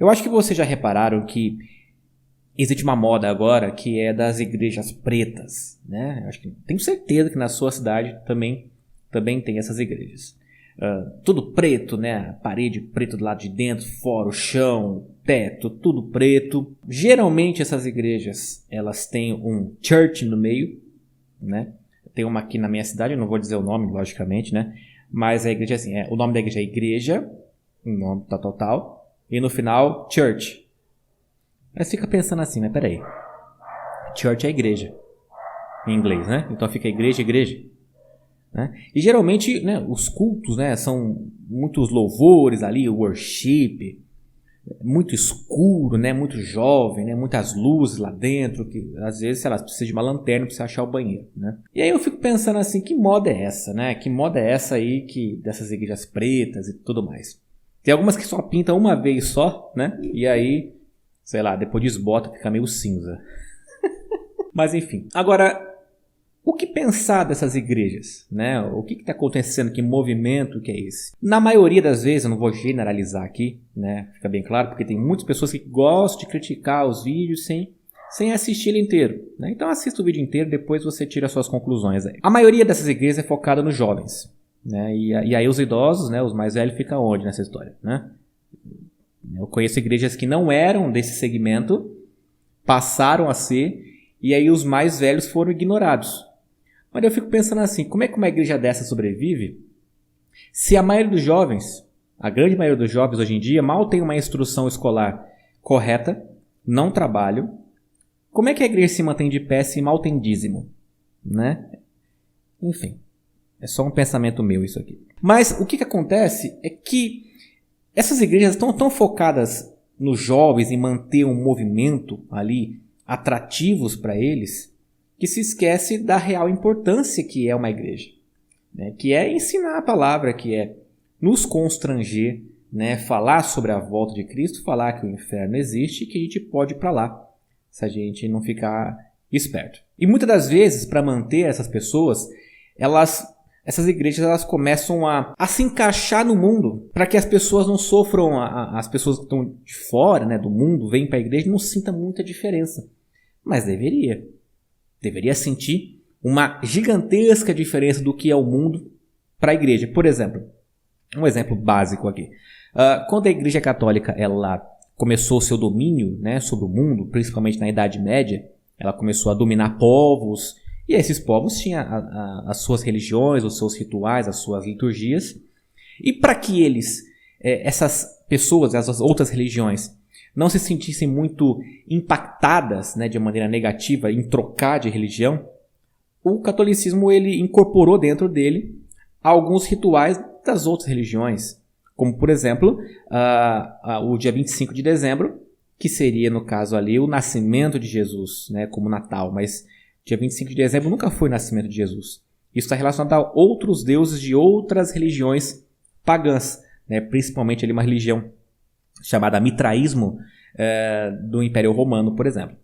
Eu acho que vocês já repararam que existe uma moda agora que é das igrejas pretas, né? Eu acho que tenho certeza que na sua cidade também tem essas igrejas. Tudo preto, né? Parede preta do lado de dentro, fora, o chão, teto, tudo preto. Geralmente essas igrejas, elas têm um church no meio, né? Tem uma aqui na minha cidade, eu não vou dizer o nome, logicamente, né? Mas a igreja é assim, o nome da igreja é igreja, o nome tal, e no final, church. Aí você fica pensando assim, mas peraí, church é igreja, em inglês, né? Então fica igreja, né? E geralmente, né, os cultos, né, são muitos louvores ali, worship, muito escuro, né, muito jovem, né, muitas luzes lá dentro, que às vezes, sei lá, você precisa de uma lanterna para você achar o banheiro, né? E aí eu fico pensando assim, que moda é essa, né? Que moda é essa aí dessas igrejas pretas e tudo mais? Tem algumas que só pintam uma vez só, né? E aí, sei lá, depois desbota, fica meio cinza. Mas enfim. Agora, o que pensar dessas igrejas, né? O que está acontecendo? Que movimento que é esse? Na maioria das vezes, eu não vou generalizar aqui, né? Fica bem claro, porque tem muitas pessoas que gostam de criticar os vídeos sem assistir ele inteiro, né? Então assista o vídeo inteiro, depois você tira as suas conclusões aí. A maioria dessas igrejas é focada nos jovens, né? E aí os idosos, né? Os mais velhos, ficam onde nessa história, né? Eu conheço igrejas que não eram desse segmento, passaram a ser, e aí os mais velhos foram ignorados. Mas eu fico pensando assim, como é que uma igreja dessa sobrevive se a maioria dos jovens, a grande maioria dos jovens hoje em dia, mal tem uma instrução escolar correta, não trabalham? Como é que a igreja se mantém de pé se mal tem dízimo, né? Enfim, é só um pensamento meu isso aqui. Mas o que acontece é que essas igrejas estão tão focadas nos jovens, em manter um movimento ali atrativos para eles, que se esquece da real importância que é uma igreja, né? Que é ensinar a palavra, que é nos constranger, né? Falar sobre a volta de Cristo, falar que o inferno existe e que a gente pode ir para lá, se a gente não ficar esperto. E muitas das vezes, para manter essas pessoas, essas igrejas elas começam a se encaixar no mundo, para que as pessoas não sofram, as pessoas que estão de fora, né, do mundo, vêm para a igreja e não sintam muita diferença. Mas deveria sentir uma gigantesca diferença do que é o mundo para a igreja. Por exemplo, um exemplo básico aqui. Quando a igreja católica ela começou o seu domínio, né, sobre o mundo, principalmente na Idade Média, ela começou a dominar povos, e esses povos tinham as suas religiões, os seus rituais, as suas liturgias. E para que essas pessoas, essas outras religiões, não se sentissem muito impactadas, né, de maneira negativa em trocar de religião, o catolicismo ele incorporou dentro dele alguns rituais das outras religiões, como por exemplo o dia 25 de dezembro, que seria no caso ali o nascimento de Jesus, né, como Natal, mas dia 25 de dezembro nunca foi o nascimento de Jesus. Isso está relacionado a outros deuses de outras religiões pagãs, né, principalmente ali uma religião chamada mitraísmo do Império Romano, por exemplo.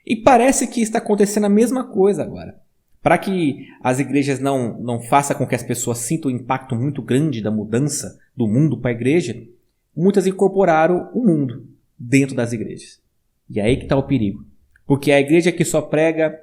E parece que está acontecendo a mesma coisa agora. Para que as igrejas não façam com que as pessoas sintam um impacto muito grande da mudança do mundo para a igreja, muitas incorporaram o mundo dentro das igrejas. E aí que está o perigo. Porque a igreja que só prega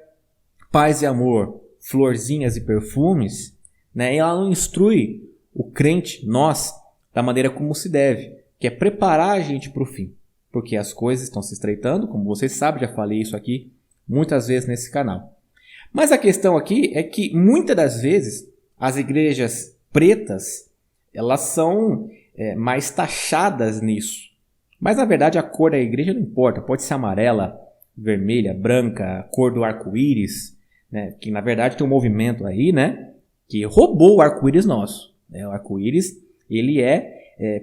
paz e amor, florzinhas e perfumes, né, ela não instrui o crente, nós, da maneira como se deve, que é preparar a gente para o fim. Porque as coisas estão se estreitando, como vocês sabem, já falei isso aqui muitas vezes nesse canal. Mas a questão aqui é que muitas das vezes as igrejas pretas, elas são mais taxadas nisso. Mas na verdade a cor da igreja não importa, pode ser amarela, vermelha, branca, a cor do arco-íris, né? Que na verdade tem um movimento aí, né, que roubou o arco-íris nosso, né? O arco-íris ele é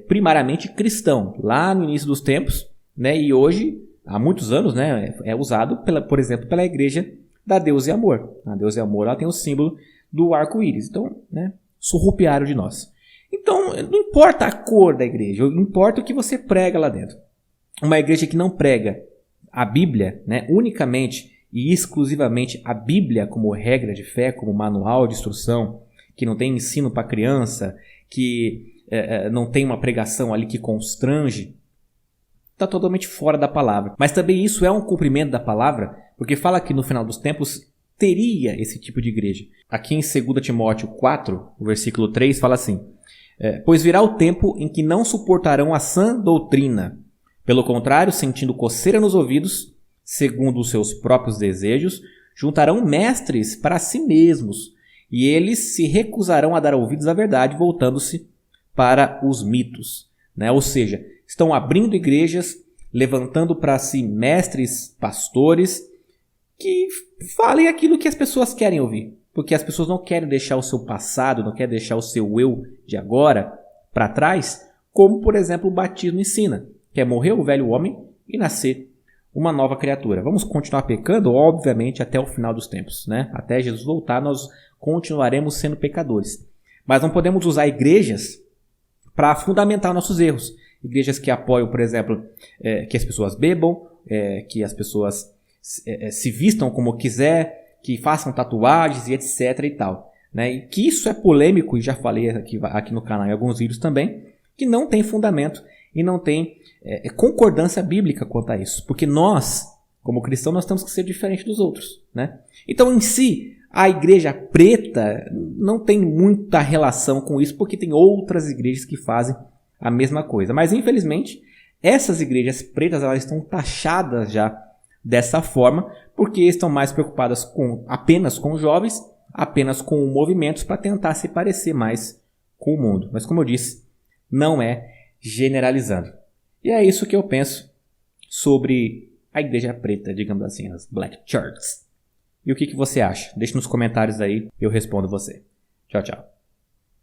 primariamente cristão, lá no início dos tempos, né? E hoje, há muitos anos, né, é usado, por exemplo, pela igreja da Deus e Amor. A Deus e Amor ela tem o símbolo do arco-íris. Então, né, surrupiaram de nós. Então, não importa a cor da igreja, importa o que você prega lá dentro. Uma igreja que não prega a Bíblia, né, unicamente e exclusivamente a Bíblia como regra de fé, como manual de instrução, que não tem ensino para criança, que não tem uma pregação ali que constrange, está totalmente fora da palavra. Mas também isso é um cumprimento da palavra, porque fala que no final dos tempos teria esse tipo de igreja. Aqui em 2 Timóteo 4, o versículo 3, fala assim: pois virá o tempo em que não suportarão a sã doutrina. Pelo contrário, sentindo coceira nos ouvidos, segundo os seus próprios desejos, juntarão mestres para si mesmos, e eles se recusarão a dar ouvidos à verdade, voltando-se para os mitos. Ou seja, estão abrindo igrejas, levantando para si mestres, pastores, que falem aquilo que as pessoas querem ouvir. Porque as pessoas não querem deixar o seu passado, não querem deixar o seu eu de agora para trás, como, por exemplo, o batismo ensina, que é morrer o velho homem e nascer uma nova criatura. Vamos continuar pecando, obviamente, até o final dos tempos. Até Jesus voltar, nós continuaremos sendo pecadores. Mas não podemos usar igrejas para fundamentar nossos erros. Igrejas que apoiam, por exemplo, que as pessoas bebam, que as pessoas se vistam como quiser, que façam tatuagens e etc. e tal. E que isso é polêmico, e já falei aqui no canal em alguns vídeos também, que não tem fundamento e não tem concordância bíblica quanto a isso. Porque nós, como cristãos, nós temos que ser diferentes dos outros. Então, em si, a igreja preta não tem muita relação com isso, porque tem outras igrejas que fazem a mesma coisa. Mas, infelizmente, essas igrejas pretas elas estão taxadas já dessa forma, porque estão mais preocupadas apenas com jovens, apenas com movimentos para tentar se parecer mais com o mundo. Mas, como eu disse, não é generalizando. E é isso que eu penso sobre a igreja preta, digamos assim, as Black Churches. E o que você acha? Deixe nos comentários aí, eu respondo você. Tchau, tchau.